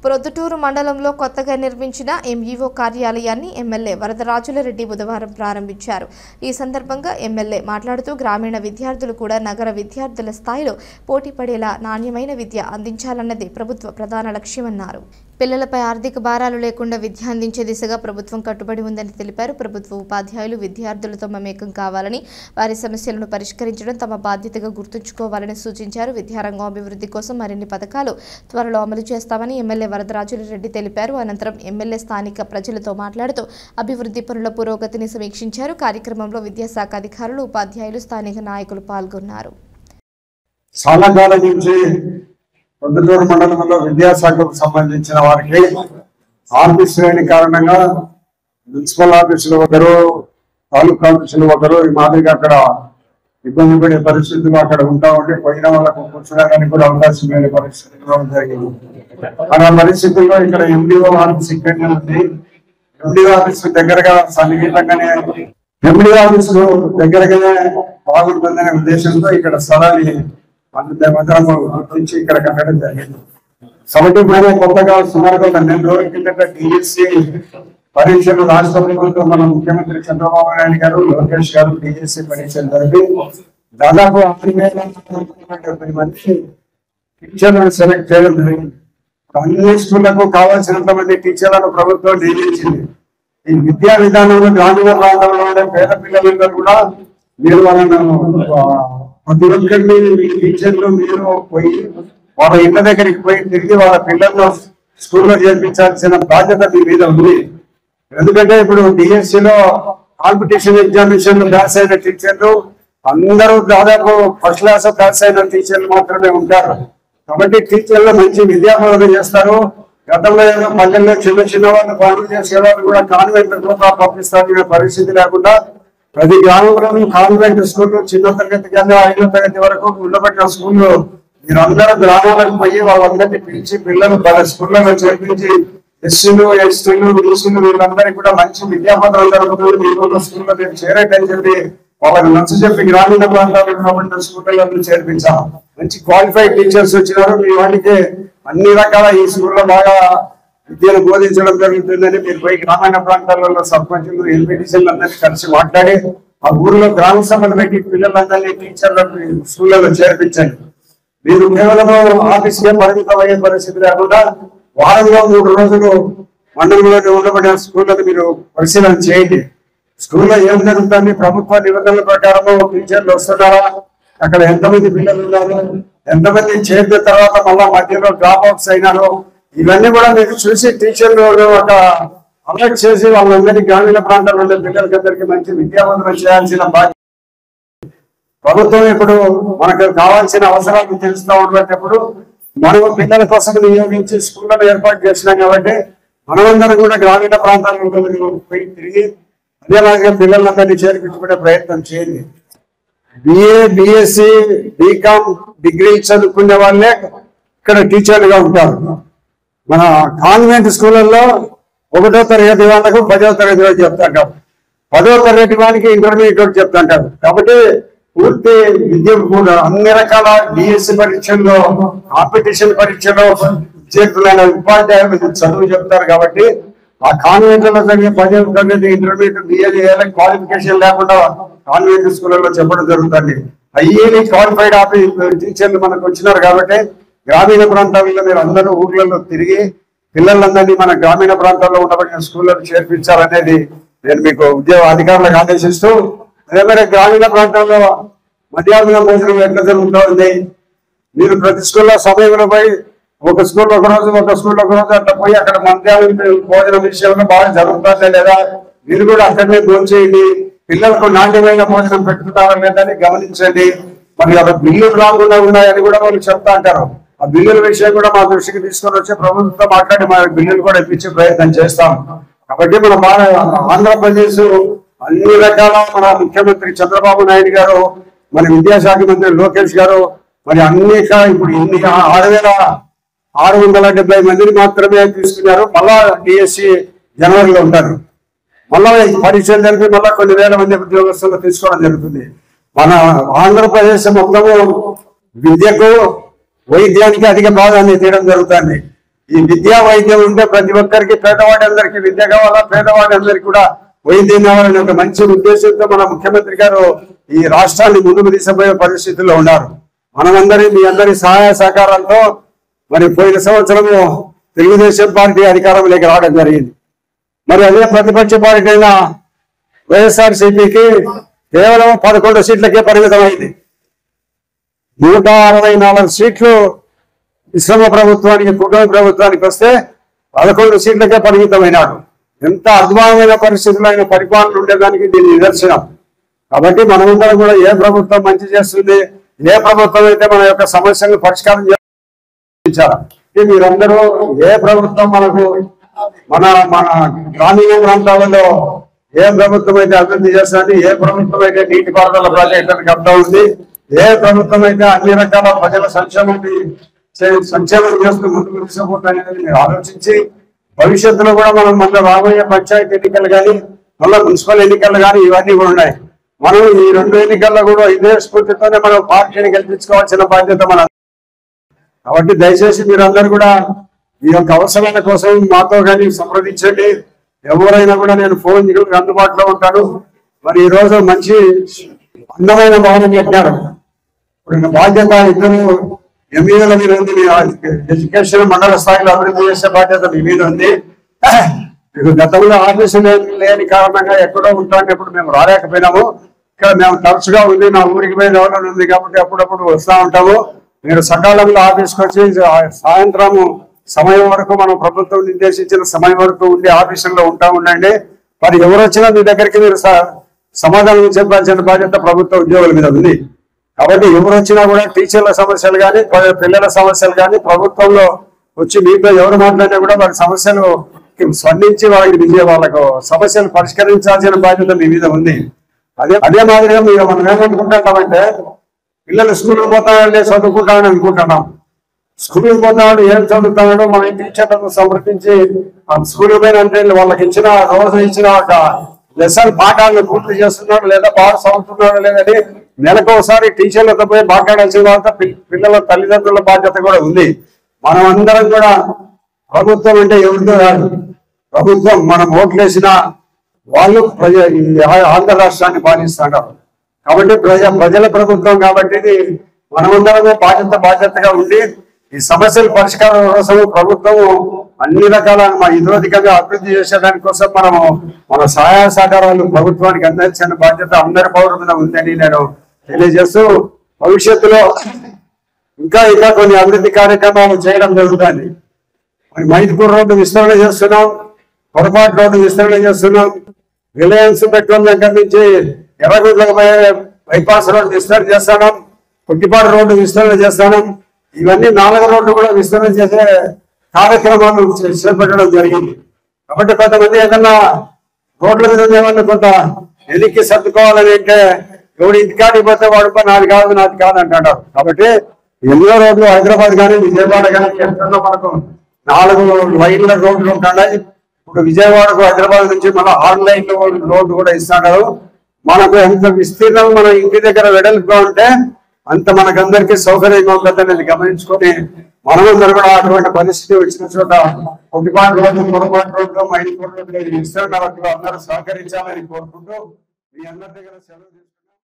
ప్రొద్దుటూరు మండలంలో కొత్తగా నిర్మించిన ఎంఈఓ కార్యాలయాన్ని ఎమ్మెల్యే వరదరాజులరెడ్డి బుధవారం ప్రారంభించారు. ఈ సందర్భంగా ఎమ్మెల్యే మాట్లాడుతూ గ్రామీణ విద్యార్థులు కూడా నగర విద్యార్థుల స్థాయిలో పోటీ పడేలా నాణ్యమైన విద్య అందించాలన్నది ప్రభుత్వ ప్రధాన లక్ష్యమన్నారు. పిల్లలపై ఆర్థిక భారాలు లేకుండా విద్య అందించే దిశగా ప్రభుత్వం కట్టుబడి ఉందని తెలిపారు. ప్రభుత్వ ఉపాధ్యాయులు విద్యార్థులతో మమేకం కావాలని, వారి సమస్యలను పరిష్కరించడం తమ బాధ్యతగా గుర్తుంచుకోవాలని సూచించారు. విద్యారంగం అభివృద్ధి కోసం మరిన్ని పథకాలు త్వరలో అమలు చేస్తామని ఎమ్మెల్యే వరదరాజులరెడ్డి తెలిపారు. అనంతరం ఎమ్మెల్యే స్థానిక ప్రజలతో మాట్లాడుతూ అభివృద్ధి పనుల పురోగతిని సమీక్షించారు. కార్యక్రమంలో విద్యాశాఖ అధికారులు, ఉపాధ్యాయులు, స్థానిక నాయకులు పాల్గొన్నారు. ప్రొద్దుటూరు మండలంలో విద్యాశాఖకు సంబంధించిన వారికి ఆఫీస్ లేని కారణంగా మున్సిపల్ ఆఫీసులు ఒకరు, తాలూకా ఆఫీసులు ఒకరు ఈ మాదిరిగా అక్కడ ఇబ్బంది పడే పరిస్థితులు అక్కడ ఉంటా ఉంటే పోయిన వాళ్ళకు కూర్చోడానికి కూడా అవకాశం లేని పరిస్థితుల్లో జరిగింది. ఆ పరిస్థితుల్లో ఇక్కడ ఎండిఓ ఆఫీస్ ఇక్కడనే ఉంది. ఎండిఓ ఆఫీస్ దగ్గరగా సన్నిహితంగానే ఎండిఓ ఆఫీసు దగ్గరగానే బాగుంటుందనే ఉద్దేశంతో ఇక్కడ స్థలాన్ని గుర్తించి ఇక్కడ కట్టడం జరిగింది. సమితి పైన కొత్తగా సుమారుగా 2 రోజుల కిందట డిఎస్సి పరీక్షలు రాష్ట్ర ప్రభుత్వం మన ముఖ్యమంత్రి చంద్రబాబు నాయుడు గారు, లోకేష్ గారు డిఎస్సి పరీక్షలు జరిపి దాదాపు 6,070 మంది టీచర్లను సెలెక్ట్ చేయడం జరిగింది. అన్ని స్కూళ్లకు కావాల్సినంత మంది టీచర్లను ప్రభుత్వం నియమించింది. ఈ విద్యా విధానంలో గ్రామీణ ప్రాంతంలో ఉండే పేద పిల్లలందరూ కూడా మీరు వాళ్ళను ప్రతి ఒక్కరిని టీచర్లు మీరు పోయి వాళ్ళ ఇళ్ల దగ్గరికి పోయి తిరిగి వాళ్ళ పిల్లలను స్కూల్లో చేర్పించాల్సిన బాధ్యత మీ మీద ఉంది. ఎందుకంటే ఇప్పుడు డిఎస్సిలో కాంపిటీషన్ ఎగ్జామినేషన్ పాస్ అయిన టీచర్లు అందరూ దాదాపు ఫస్ట్ క్లాస్ పాస్ అయిన టీచర్లు మాత్రమే ఉంటారు. కాబట్టి టీచర్లు మంచి విద్యాబోధన చేస్తారు. గతంలో ఏదో పల్లెల్లో చిన్న వాళ్ళు పనులు చేసేవాళ్ళు కూడా కాన్వెంట్ కూడా పంపిస్తారనే పరిస్థితి లేకుండా ప్రతి గ్రామంలోనూ కాన్వెంట్ స్కూల్ చిన్న తరగతి కింద 5వ తరగతి వరకు ఉండబట్టిన స్కూల్లో మీరందరూ గ్రామాలకు పోయి వాళ్ళందరినీ పిలిచి పిల్లలు స్కూళ్ళలో చేర్పించి ఎస్సీలు, ఎస్టీలు, బీసీలు వీళ్ళందరికీ కూడా మంచి విద్యాబోధన జరుగుతుంది. స్కూల్లో మీరు చేరేటని చెప్పి వాళ్ళకి నచ్చ చెప్పి గ్రామీణ ప్రాంతాల్లో ఉన్నబడిన స్కూళ్ళలో చేర్పించాం. మంచి క్వాలిఫైడ్ టీచర్స్ వచ్చినారు. మీ వాటికి అన్ని రకాల ఈ స్కూల్లో బాగా విద్యను బోధించడం జరుగుతుందని మీరు పోయి గ్రామీణ ప్రాంతాలలో సర్పంచులు, ఎంపీటీసీలు అందరినీ కలిసి మాట్లాడి ఆ ఊర్లో గ్రామ సభలు పెట్టి పిల్లలందరినీ టీచర్లకు స్కూళ్ళలో చేర్పించండి. మీరు కేవలం ఆఫీస్కే పరిమితం అయ్యే పరిస్థితి లేకుండా వారంలో 3 రోజులు మండలంలోనే ఉండబడిన స్కూళ్ళను మీరు పరిశీలన చేయండి. స్కూల్లో ఏం జరుగుతుంది, ప్రభుత్వ నిబంధనల ప్రకారం టీచర్లు వస్తున్నారా, అక్కడ ఎంతమంది పిల్లలు ఉన్నారు, ఎంతమంది చేరిన తర్వాత మళ్ళా మధ్యలో డ్రాప్ అవుట్స్ అయినారు, ఇవన్నీ కూడా మీరు చూసి టీచర్లు ఒక అలర్ట్ చేసి వాళ్ళందరినీ గ్రామీణ ప్రాంతాల్లో ఉండే పిల్లలకందరికీ మంచి విద్యాబోధన చేయాల్సిన బాధ్యత ప్రభుత్వం. ఇప్పుడు మనకు కావాల్సిన అవసరాలు తెలుస్తూ ఉన్నప్పుడు మనం పిల్లల కోసం నియోగించి స్కూళ్ళను ఏర్పాటు చేసినాం కాబట్టి మనమందరం కూడా గ్రామీణ ప్రాంతాల్లో పోయి తిరిగి అదేలాగా పిల్లలందరినీ చేర్పించుకునే ప్రయత్నం చేయండి. బిఏ, బిఎస్సి, బీకామ్ డిగ్రీ చదువుకునే వాళ్ళే ఇక్కడ టీచర్లుగా ఉంటారు. మన కాన్వెంట్ స్కూళ్ళల్లో 1వ తరగతి వాళ్ళకు 10వ తరగతి వాళ్ళు చెప్తాంటారు, 10వ తరగతి వారికి ఇంటర్మీడియట్ చెప్తాంటారు. కాబట్టి పూర్తి విద్య కూడా అన్ని రకాల డిఎస్సి పరీక్షల్లో, కాంపిటీషన్ పరీక్షలో చేతులైన ఉపాధ్యాయులు చదువు చెప్తారు. కాబట్టి ఆ కాన్వెంట్లలో జరిగే 10వ తరగతి ఇంటర్మీడియట్ బిఏ క్వాలిఫికేషన్ లేకుండా కాన్వెంట్ స్కూళ్ళలో చెప్పడం జరుగుతుంది. హైలీ క్వాలిఫైడ్ టీచర్లు మనకు వచ్చినారు. కాబట్టి గ్రామీణ ప్రాంతాల్లో మీరు అందరూ ఊర్లలో తిరిగి పిల్లలందరినీ మన గ్రామీణ ప్రాంతాల్లో ఉండబడిన స్కూళ్ళను చేర్పించాలనేది నేను మీకు ఉద్యోగ అధికారులకు ఆదేశిస్తూ, అదే మరి గ్రామీణ ప్రాంతాల్లో మధ్యాహ్న భోజనం ఎట్లా జరుగుతూ ఉంది, మీరు ప్రతి స్కూల్లో సమయంలో పోయి ఒక స్కూల్ ఒక రోజు అట్లా పోయి అక్కడ మధ్యాహ్నం భోజనం విషయంలో బాగా జరుగుతుందా లేదా మీరు కూడా అక్కడనే భోంచేయండి. పిల్లలకు నాణ్యమైన భోజనం పెట్టుకుంటారా లేదని గమనించండి. మరి అక్కడ బిల్లులు రాకుండా ఉన్నాయని కూడా వాళ్ళు చెప్తా అంటారు. ఆ బిల్లుల విషయం కూడా మా దృష్టికి తీసుకొని వచ్చి ప్రభుత్వంతో మాట్లాడి మా బిల్లులు కూడా ఇప్పించే ప్రయత్నం చేస్తాం. కాబట్టి మన ఆంధ్రప్రదేశ్ అన్ని రకాల మన ముఖ్యమంత్రి చంద్రబాబు నాయుడు గారు, మన విద్యాశాఖ మంత్రి లోకేష్ గారు మరి అన్ని ఇప్పుడు 6,670 మందిని మాత్రమే తీసుకున్నారు. మళ్ళా డిఎస్సి జనవరిలో ఉంటారు. మళ్ళా పరీక్షలు జరిపి మళ్ళా కొన్ని వేల మంది ఉద్యోగస్తులు తీసుకోవడం జరుగుతుంది. మన ఆంధ్రప్రదేశ్ మొత్తము విద్యకు వైద్యానికి అధిక ప్రాధాన్యత ఇవ్వడం జరుగుతుంది. ఈ విద్యా వైద్యం ఉంటే ప్రతి ఒక్కరికి పేదవాడి అందరికీ విద్య కావాలా, పేదవాడి అందరికీ కూడా వైద్యం కావాలనే ఒక మంచి ఉద్దేశంతో మన ముఖ్యమంత్రి గారు ఈ రాష్ట్రాన్ని ముందుకు తీసుకుపోయే పరిస్థితుల్లో ఉన్నారు. మనమందరి మీ అందరి సహాయ సహకారాలతో మరి పోయిన సంవత్సరము తెలుగుదేశం పార్టీ అధికారంలోకి రావడం జరిగింది. మరి అదే ప్రతిపక్ష పార్టీ అయిన వైఎస్ఆర్సీపీకి కేవలం 11 సీట్లకే పరిమితమైంది. 164 సీట్లు విశ్రమ ప్రభుత్వానికి, కుటుంబ ప్రభుత్వానికి వస్తే 11 సీట్లకే పరిమితమైనాడు. ఎంత అద్భుతమైన పరిస్థితుల్లో ఆయన పరిపాలన ఉండేదానికి దీన్ని నిదర్శనం. కాబట్టి మనమందరం కూడా ఏ ప్రభుత్వం మంచి చేస్తుంది, ఏ ప్రభుత్వం అయితే మన యొక్క సమస్యలను పరిష్కారం చేయాలి. మీరందరూ ఏ ప్రభుత్వం మనకు మన గ్రామీణ ప్రాంతాలలో ఏ ప్రభుత్వం అయితే అభివృద్ధి చేస్తుంది, ఏ ప్రభుత్వం అయితే నీటిపారుదల ప్రాజెక్టులను కడతా ఉంది, ఏ ప్రభుత్వం అయితే అన్ని రకాల ప్రజల సంక్షేమం చేస్తూ ముందుకు తీసుకుపోతాయని మీరు ఆలోచించి భవిష్యత్తులో కూడా మనం మన రాబోయే పంచాయతీ ఎన్నికలు కానీ మళ్ళీ మున్సిపల్ ఎన్నికలు కానీ ఇవన్నీ కూడా ఉన్నాయి. మనం ఈ 2 ఎన్నికల్లో కూడా ఇదే స్ఫూర్తితోనే మనం పార్టీని గెలిపించుకోవాల్సిన బాధ్యత మన. కాబట్టి దయచేసి మీరందరూ కూడా ఈ యొక్క అవసరాల కోసం మాతో కానీ సంప్రదించండి. ఎవరైనా కూడా నేను ఫోన్ అందుబాటులో ఉంటాను. మరి ఈ రోజు మంచి అందమైన భవనం కట్టారు. ఇప్పుడు బాధ్యత ఇద్దరు ఎంఈల మీద ఉంది. ఎడ్యుకేషన్ మండల స్థాయిలో అభివృద్ధి చేసే బాధ్యత మీ మీద ఉంది. మీకు గతంలో ఆఫీసు లేని కారణంగా ఎక్కడో ఉంటానప్పుడు మేము రాలేకపోయినాము. ఇక్కడ మేము తరచుగా ఉంది, నా ఊరికి పోయిన ఎవరైనా ఉంది కాబట్టి అప్పుడప్పుడు వస్తూ ఉంటాము. మీరు సకాలంలో ఆఫీస్కి వచ్చి సాయంత్రం సమయం వరకు మనం ప్రభుత్వం నిర్దేశించిన సమయం వరకు ఉండి ఆఫీసుల్లో ఉండండి. మరి ఎవరు వచ్చినా మీ దగ్గరికి మీరు సమాధానం చెప్పాల్సిన బాధ్యత ప్రభుత్వ ఉద్యోగుల మీద ఉంది. కాబట్టి ఎవరు వచ్చినా కూడా టీచర్ల సమస్యలు కానీ పిల్లల సమస్యలు కానీ ప్రభుత్వంలో వచ్చి మీతో ఎవరు మాట్లాడినా కూడా వారి సమస్యలు స్పందించి వాళ్ళకు సమస్యలు పరిష్కరించాల్సిన బాధ్యత మీ మీద ఉంది. అదే మాదిరిగా మనం ఏమనుకుంటున్నామంటే పిల్లలు స్కూల్కి పోతాడంటే చదువుకుంటామని అనుకుంటున్నాం. స్కూల్కి పోతాడు ఏం చదువుతాడో మన టీచర్లను సంప్రదించి స్కూల్ పోయినంటే వాళ్ళకి రోజు ఇచ్చిన ఒక లెసన్ పాఠాలను పూర్తి చేస్తున్నాడు లేదా బాగా చదువుతున్నాడు లేదని నెలకు ఒకసారి టీచర్లతో పోయి మాట్లాడాల్సిన తర్వాత పిల్లల తల్లిదండ్రుల బాధ్యత కూడా ఉంది. మనం అందరం కూడా ప్రభుత్వం అంటే ఎవరితో కాదు, ప్రభుత్వం మనం ఓట్లేసిన వాళ్ళు ఆంధ్ర రాష్ట్రాన్ని పాలిస్తున్నారు. కాబట్టి ప్రజల ప్రభుత్వం కాబట్టి ఇది మనమందరమే బాధ్యతగా ఉండి ఈ సమస్యల పరిష్కారం కోసం ప్రభుత్వం అన్ని రకాల ఇతోధికంగా అభివృద్ధి చేసేదాని కోసం మనము మన సహాయ సహకారాలు ప్రభుత్వానికి అందించిన బాధ్యత అందరి పౌరుల మీద ఉందని నేను తెలియజేస్తూ భవిష్యత్తులో ఇంకా కొన్ని అభివృద్ధి కార్యక్రమాలు చేయడం జరుగుతుంది. మరి మైదుకూరు రోడ్డు విస్తరణ చేస్తున్నాం, పొరపాటు రోడ్డు విస్తరణ చేస్తున్నాం, రిలయన్స్ పెట్రోల్ దగ్గర నుంచి ఎర్రగుడ్లకు పోయే బైపాస్ రోడ్డు విస్తరణ చేస్తున్నాం, కొట్టిపాడు రోడ్డు విస్తరణ చేస్తున్నాం. ఇవన్నీ 4వ రోడ్డు కూడా విస్తరణ చేసే కార్యక్రమాలు చేపట్టడం జరిగింది. కాబట్టి కొంతమంది ఏదన్నా రోడ్ల మీద ఏమన్నా కొంత ఎదిక్కి సర్దుకోవాలని అంటే ఎవడు ఇంటికాడికి పోతే వాడు నాది కాదు అంటాడు. కాబట్టి ఎన్నో రోడ్లు హైదరాబాద్ కానీ విజయవాడ కానీ ఎక్కడో మనకు 4 లైన్ల రోడ్లు ఉంటున్నాయి. ఇప్పుడు విజయవాడకు హైదరాబాద్ నుంచి మళ్ళీ 6 లైన్ల రోడ్డు కూడా ఇస్తున్నారు. మనకు ఎంత విస్తీర్ణం మన ఇంటి దగ్గర వెడల్పుగా ఉంటే అంత మనకందరికీ సౌకర్యంగా ఉంటుందనేది గమనించుకొని మనమందరూ కూడా అటువంటి పరిస్థితి వచ్చిన చోట కొట్టిపాటు రోడ్డు, పొరపాటు రోడ్డు, మైదుకూరు రోడ్డు విస్తరణ అందరూ సహకరించాలని కోరుకుంటూ మీ అందరి దగ్గర సెలవు